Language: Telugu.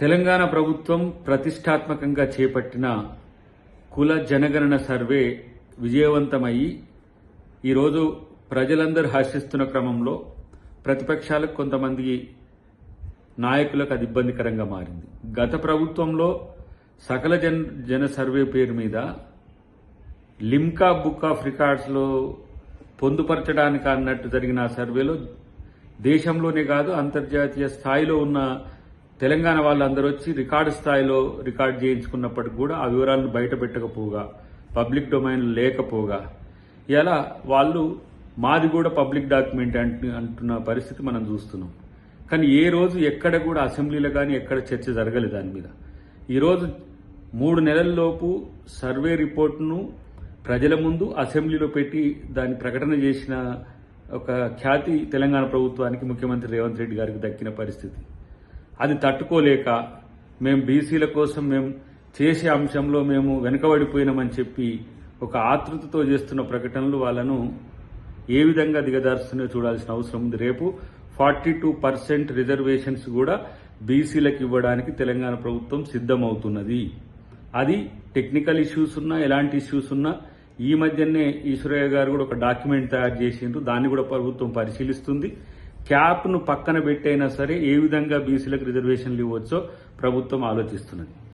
తెలంగాణ ప్రభుత్వం ప్రతిష్టాత్మకంగా చేపట్టిన కుల జనగణన సర్వే విజయవంతమయ్యి ఈరోజు ప్రజలందరూ హర్షిస్తున్న క్రమంలో ప్రతిపక్షాలకు కొంతమంది నాయకులకు అది ఇబ్బందికరంగా మారింది. గత ప్రభుత్వంలో సకల జన సర్వే పేరు మీద లిమ్కా బుక్ ఆఫ్ రికార్డ్స్లో పొందుపరచడానికి అన్నట్టు జరిగిన ఆ సర్వేలో దేశంలోనే కాదు అంతర్జాతీయ స్థాయిలో ఉన్న తెలంగాణ వాళ్ళందరూ వచ్చి రికార్డు స్థాయిలో రికార్డు చేయించుకున్నప్పటికీ కూడా ఆ వివరాలను బయట పెట్టకపోగా, పబ్లిక్ డొమైన్ లేకపోగా ఇలా వాళ్ళు మాది కూడా పబ్లిక్ డాక్యుమెంట్ అంటున్న పరిస్థితి మనం చూస్తున్నాం. కానీ ఏ రోజు ఎక్కడ కూడా అసెంబ్లీలో కానీ ఎక్కడ చర్చ జరగలేదు దాని మీద. ఈరోజు 3 నెలల్లోపు సర్వే రిపోర్టును ప్రజల ముందు అసెంబ్లీలో పెట్టి దాన్ని ప్రకటన చేసిన ఒక ఖ్యాతి తెలంగాణ ప్రభుత్వానికి, ముఖ్యమంత్రి రేవంత్ రెడ్డి గారికి దక్కిన పరిస్థితి. అది తట్టుకోలేక మేము బీసీల కోసం మేము చేసే అంశంలో మేము వెనుకబడిపోయినామని చెప్పి ఒక ఆతృతతో చేస్తున్న ప్రకటనలు వాళ్ళను ఏ విధంగా దిగదారుస్తున్నాయో చూడాల్సిన అవసరం ఉంది. రేపు 42% రిజర్వేషన్స్ కూడా బీసీలకు ఇవ్వడానికి తెలంగాణ ప్రభుత్వం సిద్ధమవుతున్నది. అది టెక్నికల్ ఇష్యూస్ ఉన్నా, ఎలాంటి ఇష్యూస్ ఉన్నా ఈ మధ్యనే ఈశ్వరయ్య గారు కూడా ఒక డాక్యుమెంట్ తయారు చేసిండ్రు. దాన్ని కూడా ప్రభుత్వం పరిశీలిస్తుంది. క్యాప్ను పక్కన పెట్టైనా సరే ఏ విధంగా బీసీలకు రిజర్వేషన్లు ఇవ్వచ్చో ప్రభుత్వం ఆలోచిస్తున్నది.